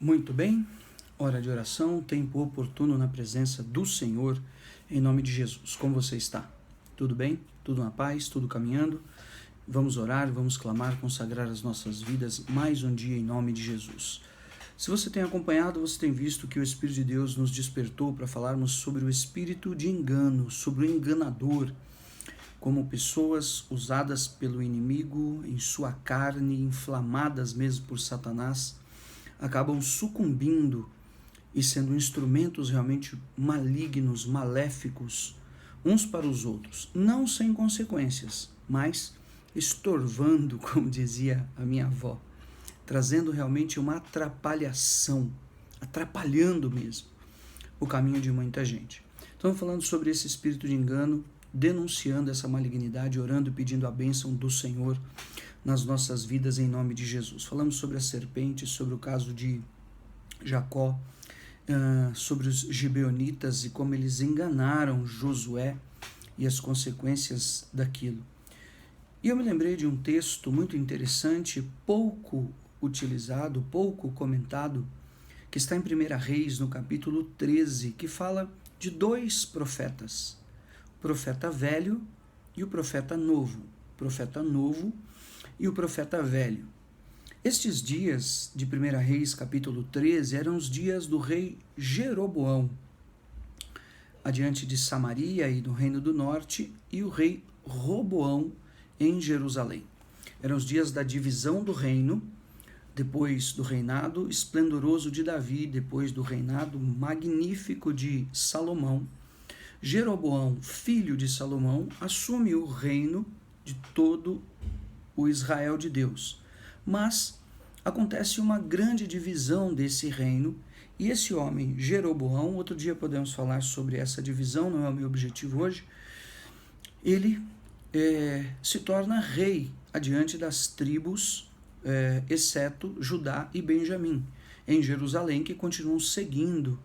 Muito bem, hora de oração, tempo oportuno na presença do Senhor, em nome de Jesus. Como você está? Tudo bem? Tudo na paz? Tudo caminhando? Vamos orar, vamos clamar, consagrar as nossas vidas mais um dia em nome de Jesus. Se você tem acompanhado, você tem visto que o Espírito de Deus nos despertou para falarmos sobre o espírito de engano, sobre o enganador, como pessoas usadas pelo inimigo em sua carne, inflamadas mesmo por Satanás, acabam sucumbindo e sendo instrumentos realmente malignos, maléficos, uns para os outros, não sem consequências, mas estorvando, como dizia a minha avó, trazendo realmente uma atrapalhação, atrapalhando mesmo o caminho de muita gente. Estamos falando sobre esse espírito de engano, denunciando essa malignidade, orando e pedindo a bênção do Senhor nas nossas vidas em nome de Jesus. Falamos sobre a serpente, sobre o caso de Jacó, sobre os gibeonitas e como eles enganaram Josué e as consequências daquilo. E eu me lembrei de um texto muito interessante, pouco utilizado, pouco comentado, que está em 1 Reis, no capítulo 13, que fala de dois profetas, o profeta velho e o profeta novo. O profeta novo e o profeta velho. Estes dias de 1 Reis, capítulo 13, eram os dias do rei Jeroboão, adiante de Samaria e do reino do norte, e o rei Roboão em Jerusalém. Eram os dias da divisão do reino, depois do reinado esplendoroso de Davi, depois do reinado magnífico de Salomão. Jeroboão, filho de Salomão, assume o reino de todo o Israel de Deus. Mas acontece uma grande divisão desse reino, e esse homem, Jeroboão, outro dia podemos falar sobre essa divisão, não é o meu objetivo hoje, ele se torna rei adiante das tribos, exceto Judá e Benjamim, em Jerusalém, que continuam seguindo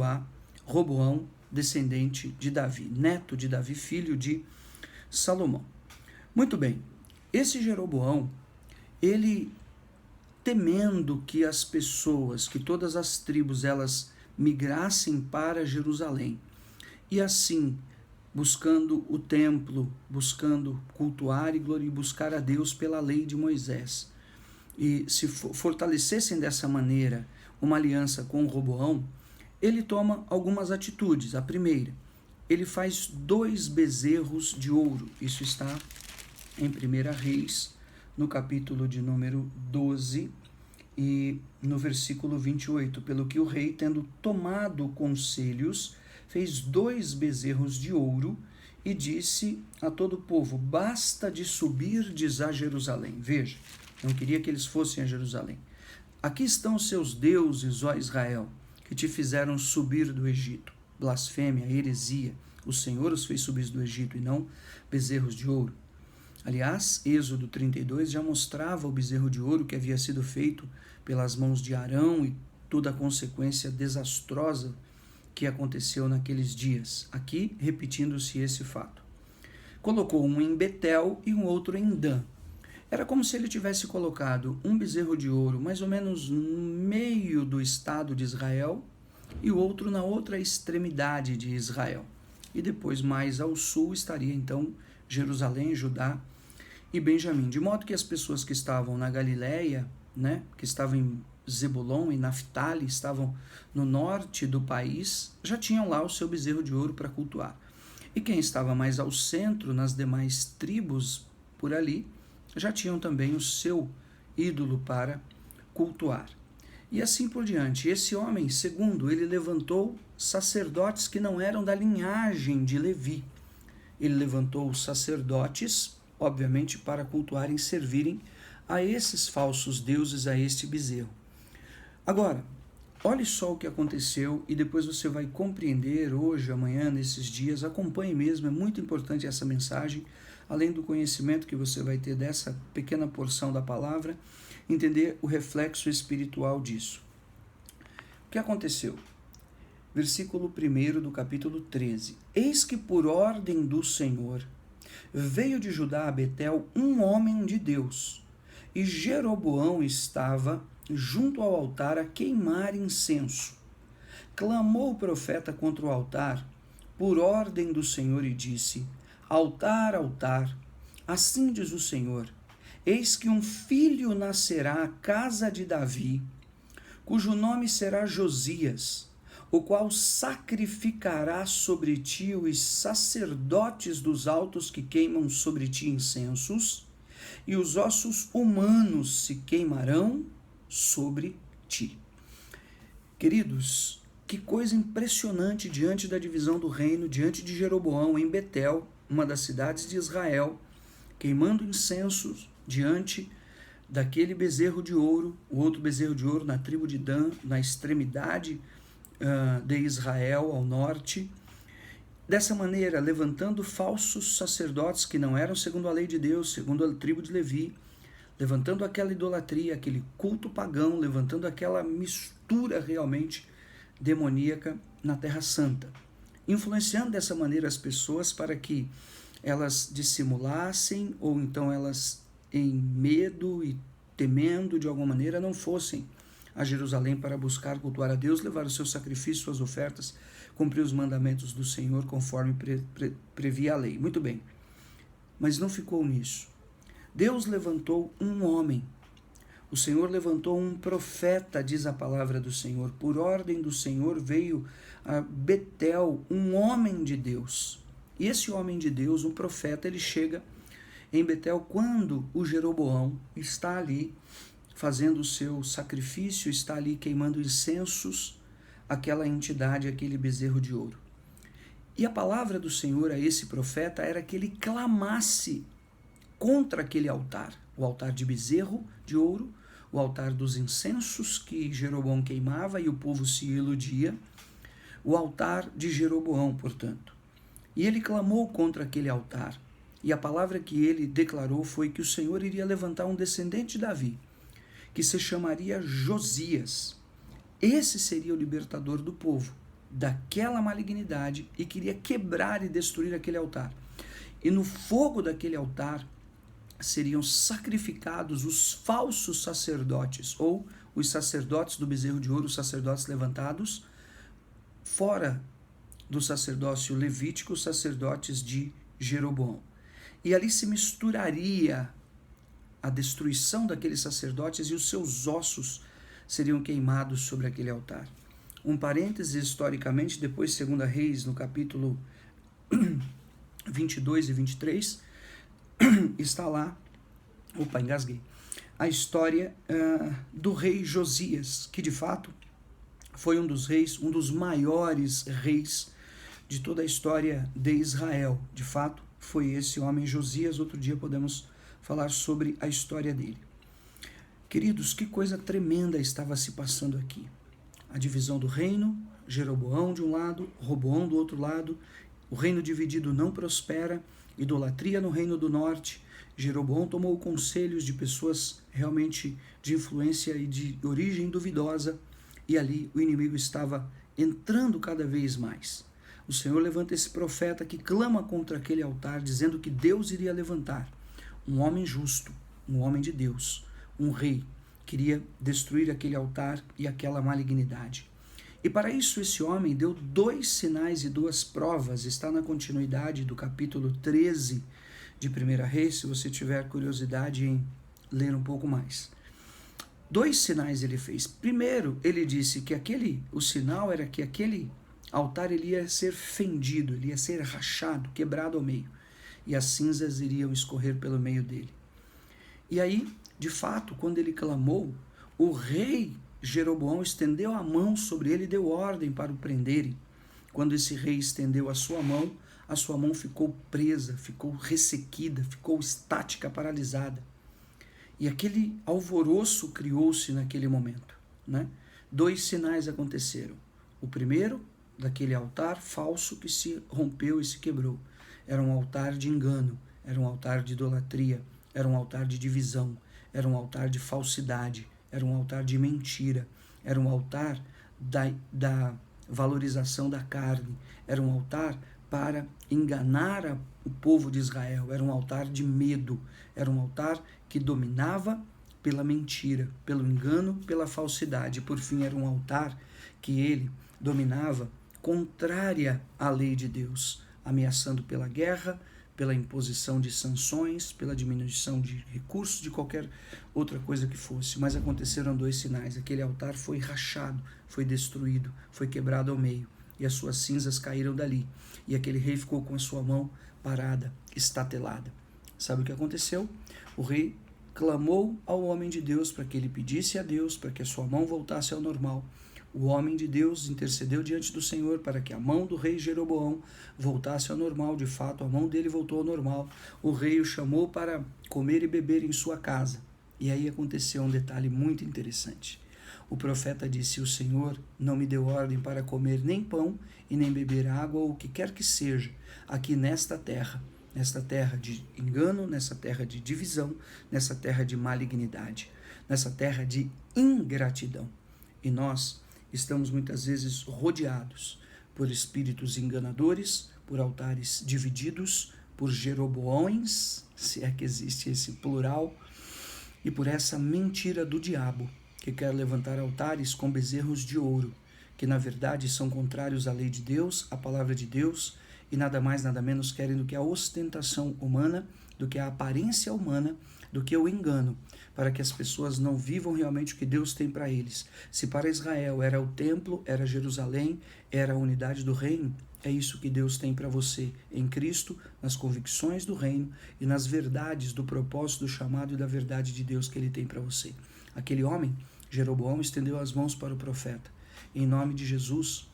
a Roboão, descendente de Davi, neto de Davi, filho de Salomão. Muito bem, esse Jeroboão, ele temendo que as pessoas, que todas as tribos, elas migrassem para Jerusalém, e assim, buscando o templo, buscando cultuar e buscar a Deus pela lei de Moisés, e se fortalecessem dessa maneira uma aliança com Roboão, ele toma algumas atitudes. A primeira, ele faz 2 bezerros de ouro. Isso está em 1 Reis, no capítulo de número 12 e no versículo 28. Pelo que o rei, tendo tomado conselhos, fez 2 bezerros de ouro e disse a todo o povo: basta de subirdes a Jerusalém. Veja, não queria que eles fossem a Jerusalém. Aqui estão os seus deuses, ó Israel, que te fizeram subir do Egito. Blasfêmia, heresia. O Senhor os fez subir do Egito e não bezerros de ouro. Aliás, Êxodo 32 já mostrava o bezerro de ouro que havia sido feito pelas mãos de Arão e toda a consequência desastrosa que aconteceu naqueles dias. Aqui, repetindo-se esse fato. Colocou um em Betel e um outro em Dan. Era como se ele tivesse colocado um bezerro de ouro mais ou menos no meio do estado de Israel e o outro na outra extremidade de Israel. E depois, mais ao sul, estaria então Jerusalém, Judá e Benjamim. De modo que as pessoas que estavam na Galileia, que estavam em Zebulon e Naftali, estavam no norte do país, já tinham lá o seu bezerro de ouro para cultuar. E quem estava mais ao centro, nas demais tribos por ali, já tinham também o seu ídolo para cultuar. E assim por diante. Esse homem, segundo, ele levantou sacerdotes que não eram da linhagem de Levi. Ele levantou sacerdotes, obviamente, para cultuarem, servirem a esses falsos deuses, a este bezerro. Agora, olhe só o que aconteceu e depois você vai compreender hoje, amanhã, nesses dias. Acompanhe mesmo, é muito importante essa mensagem, além do conhecimento que você vai ter dessa pequena porção da palavra, entender o reflexo espiritual disso. O que aconteceu? Versículo 1 do capítulo 13. Eis que por ordem do Senhor veio de Judá a Betel um homem de Deus, E Jeroboão estava junto ao altar a queimar incenso. Clamou o profeta contra o altar, por ordem do Senhor, e disse: Altar, altar, assim diz o Senhor, eis que um filho nascerá à casa de Davi, cujo nome será Josias, o qual sacrificará sobre ti os sacerdotes dos altos que queimam sobre ti incensos, e os ossos humanos se queimarão sobre ti. Queridos, que coisa impressionante diante da divisão do reino, diante de Jeroboão em Betel, uma das cidades de Israel, queimando incensos diante daquele bezerro de ouro, o outro bezerro de ouro na tribo de Dan, na extremidade de Israel, ao norte. Dessa maneira, levantando falsos sacerdotes que não eram segundo a lei de Deus, segundo a tribo de Levi, levantando aquela idolatria, aquele culto pagão, levantando aquela mistura realmente demoníaca na Terra Santa, influenciando dessa maneira as pessoas para que elas dissimulassem, ou então elas, em medo e temendo de alguma maneira, não fossem a Jerusalém para buscar cultuar a Deus, levar o seu sacrifício, suas ofertas, cumprir os mandamentos do Senhor conforme previa a lei. Muito bem, mas não ficou nisso. Deus levantou um homem, o Senhor levantou um profeta, diz a palavra do Senhor. Por ordem do Senhor veio a Betel um homem de Deus. E esse homem de Deus, um profeta, ele chega em Betel quando o Jeroboão está ali fazendo o seu sacrifício, está ali queimando incensos àquela entidade, aquele bezerro de ouro. E a palavra do Senhor a esse profeta era que ele clamasse contra aquele altar, o altar de bezerro de ouro, o altar dos incensos que Jeroboão queimava e o povo se iludia, o altar de Jeroboão, portanto. E ele clamou contra aquele altar. E a palavra que ele declarou foi que o Senhor iria levantar um descendente de Davi, que se chamaria Josias. Esse seria o libertador do povo, daquela malignidade, e queria quebrar e destruir aquele altar. E no fogo daquele altar seriam sacrificados os falsos sacerdotes, ou os sacerdotes do bezerro de ouro, os sacerdotes levantados fora do sacerdócio levítico, os sacerdotes de Jeroboão. E ali se misturaria a destruição daqueles sacerdotes e os seus ossos seriam queimados sobre aquele altar. Um parêntese, historicamente, depois 2 Reis, no capítulo 22 e 23, está lá, engasguei, a história do rei Josias, que de fato foi um dos reis, um dos maiores reis de toda a história de Israel. De fato, foi esse homem Josias. Outro dia podemos falar sobre a história dele. Queridos, que coisa tremenda estava se passando aqui. A divisão do reino, Jeroboão de um lado, Roboão do outro lado, o reino dividido não prospera, idolatria no reino do norte. Jeroboão tomou conselhos de pessoas realmente de influência e de origem duvidosa, e ali o inimigo estava entrando cada vez mais. O Senhor levanta esse profeta que clama contra aquele altar, dizendo que Deus iria levantar um homem justo, um homem de Deus, um rei, queria destruir aquele altar e aquela malignidade. E para isso esse homem deu 2 sinais e 2 provas, está na continuidade do capítulo 13 de 1 Reis, se você tiver curiosidade em ler um pouco mais. 2 sinais ele fez. Primeiro, ele disse que o sinal era que aquele altar ele ia ser fendido, ele ia ser rachado, quebrado ao meio, e as cinzas iriam escorrer pelo meio dele. E aí, de fato, quando ele clamou, o rei Jeroboão estendeu a mão sobre ele e deu ordem para o prenderem. Quando esse rei estendeu a sua mão ficou presa, ficou ressequida, ficou estática, paralisada. E aquele alvoroço criou-se naquele momento, né? 2 sinais aconteceram. O primeiro, daquele altar falso que se rompeu e se quebrou. Era um altar de engano, era um altar de idolatria, era um altar de divisão, era um altar de falsidade, era um altar de mentira, era um altar da valorização da carne, era um altar para enganar o povo de Israel, era um altar de medo, era um altar que dominava pela mentira, pelo engano, pela falsidade. Por fim, era um altar que ele dominava contrária à lei de Deus, ameaçando pela guerra, pela imposição de sanções, pela diminuição de recursos, de qualquer outra coisa que fosse. Mas aconteceram 2 sinais. Aquele altar foi rachado, foi destruído, foi quebrado ao meio, e as suas cinzas caíram dali. E aquele rei ficou com a sua mão parada, estatelada. Sabe o que aconteceu? O rei clamou ao homem de Deus para que ele pedisse a Deus para que a sua mão voltasse ao normal. O homem de Deus intercedeu diante do Senhor para que a mão do rei Jeroboão voltasse ao normal. De fato, a mão dele voltou ao normal. O rei o chamou para comer e beber em sua casa. E aí aconteceu um detalhe muito interessante. O profeta disse: o Senhor não me deu ordem para comer nem pão e nem beber água ou o que quer que seja aqui nesta terra de engano, nessa terra de divisão, nessa terra de malignidade, nessa terra de ingratidão. E nós estamos muitas vezes rodeados por espíritos enganadores, por altares divididos, por Jeroboões, se é que existe esse plural, e por essa mentira do diabo, que quer levantar altares com bezerros de ouro, que na verdade são contrários à lei de Deus, à palavra de Deus, e nada mais, nada menos querem do que a ostentação humana, do que a aparência humana, do que o engano, para que as pessoas não vivam realmente o que Deus tem para eles. Se para Israel era o templo, era Jerusalém, era a unidade do reino, é isso que Deus tem para você em Cristo, nas convicções do reino e nas verdades do propósito, do chamado e da verdade de Deus que ele tem para você. Aquele homem, Jeroboão, estendeu as mãos para o profeta. Em nome de Jesus,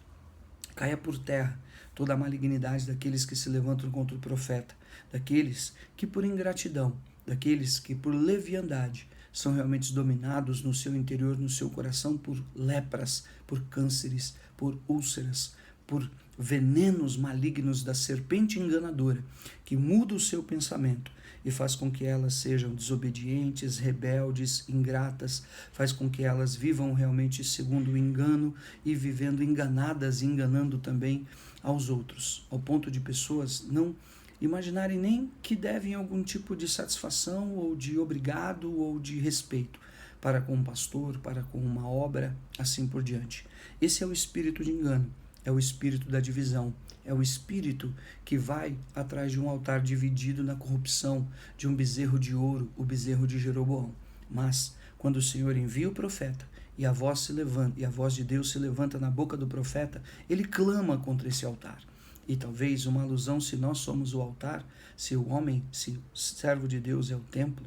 caia por terra toda a malignidade daqueles que se levantam contra o profeta, daqueles que por ingratidão, daqueles que por leviandade são realmente dominados no seu interior, no seu coração, por lepras, por cânceres, por úlceras, por venenos malignos da serpente enganadora, que muda o seu pensamento e faz com que elas sejam desobedientes, rebeldes, ingratas, faz com que elas vivam realmente segundo o engano e vivendo enganadas e enganando também aos outros, ao ponto de pessoas não imaginarem nem que devem algum tipo de satisfação ou de obrigado ou de respeito para com um pastor, para com uma obra, assim por diante. Esse é o espírito de engano, é o espírito da divisão, é o espírito que vai atrás de um altar dividido na corrupção, de um bezerro de ouro, o bezerro de Jeroboão. Mas, quando o Senhor envia o profeta, e a voz se levanta, e a voz de Deus se levanta na boca do profeta, ele clama contra esse altar. E talvez uma alusão, se nós somos o altar, se o homem, se o servo de Deus é o templo,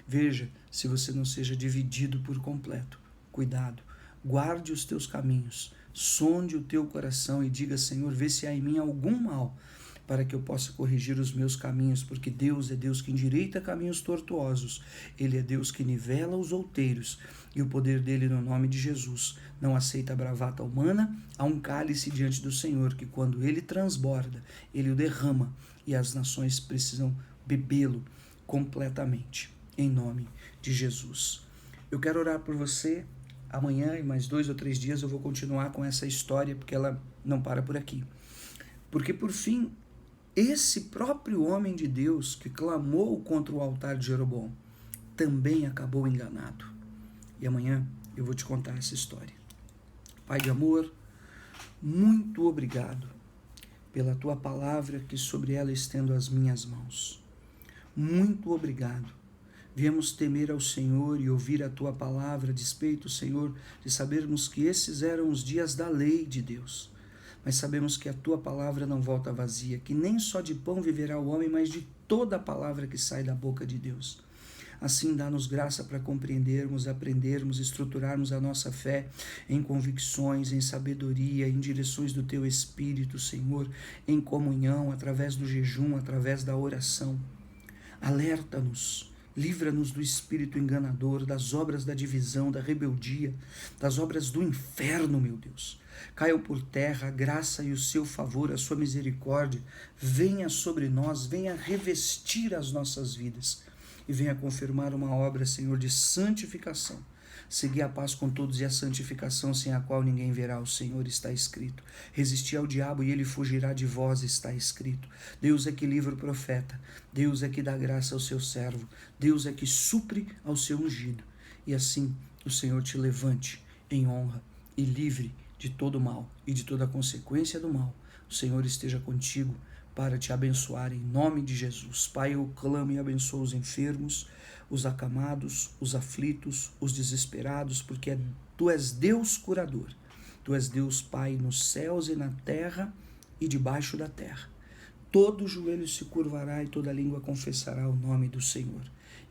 veja se você não seja dividido por completo. Cuidado, guarde os teus caminhos, sonde o teu coração e diga: Senhor, vê se há em mim algum mal, para que eu possa corrigir os meus caminhos, porque Deus é Deus que endireita caminhos tortuosos, Ele é Deus que nivela os outeiros, e o poder dele, no nome de Jesus, não aceita a bravata humana. Há um cálice diante do Senhor, que quando ele transborda, ele o derrama, e as nações precisam bebê-lo completamente, em nome de Jesus. Eu quero orar por você. Amanhã e mais 2 ou 3 dias eu vou continuar com essa história, porque ela não para por aqui. Porque, por fim, esse próprio homem de Deus que clamou contra o altar de Jeroboão também acabou enganado. E amanhã eu vou te contar essa história. Pai de amor, muito obrigado pela tua palavra, que sobre ela estendo as minhas mãos. Muito obrigado. Viemos temer ao Senhor e ouvir a tua palavra, a despeito, Senhor, de sabermos que esses eram os dias da lei de Deus. Mas sabemos que a tua palavra não volta vazia, que nem só de pão viverá o homem, mas de toda a palavra que sai da boca de Deus. Assim, dá-nos graça para compreendermos, aprendermos, estruturarmos a nossa fé em convicções, em sabedoria, em direções do teu Espírito, Senhor, em comunhão, através do jejum, através da oração. Alerta-nos, livra-nos do espírito enganador, das obras da divisão, da rebeldia, das obras do inferno, meu Deus. Caiam por terra a graça e o seu favor, a sua misericórdia, venha sobre nós, venha revestir as nossas vidas e venha confirmar uma obra, Senhor, de santificação. Segui a paz com todos e a santificação, sem a qual ninguém verá o Senhor, está escrito. Resisti ao diabo e ele fugirá de vós, está escrito. Deus é que livra o profeta, Deus é que dá graça ao seu servo, Deus é que supre ao seu ungido. e assim o Senhor te levante em honra e livre de todo mal e de toda consequência do mal. O Senhor esteja contigo para te abençoar em nome de Jesus. Pai, eu clamo e abençoo os enfermos, os acamados, os aflitos, os desesperados, porque Tu és Deus curador. Tu és Deus, Pai, nos céus e na terra e debaixo da terra. Todo joelho se curvará e toda língua confessará o nome do Senhor.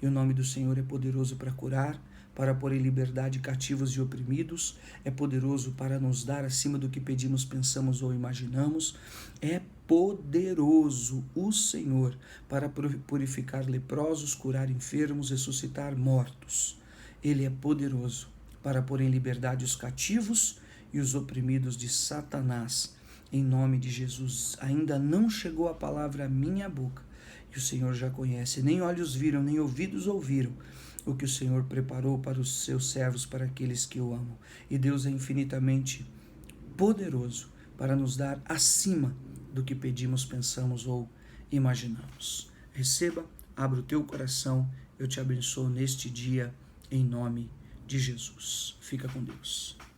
E o nome do Senhor é poderoso para curar, para pôr em liberdade cativos e oprimidos, é poderoso para nos dar acima do que pedimos, pensamos ou imaginamos, é poderoso o Senhor para purificar leprosos, curar enfermos, ressuscitar mortos. Ele é poderoso para pôr em liberdade os cativos e os oprimidos de Satanás. Em nome de Jesus, ainda não chegou a palavra à minha boca, e o Senhor já conhece, nem olhos viram, nem ouvidos ouviram, o que o Senhor preparou para os seus servos, para aqueles que o amam. E Deus é infinitamente poderoso para nos dar acima do que pedimos, pensamos ou imaginamos. Receba, abra o teu coração, eu te abençoo neste dia, em nome de Jesus. Fica com Deus.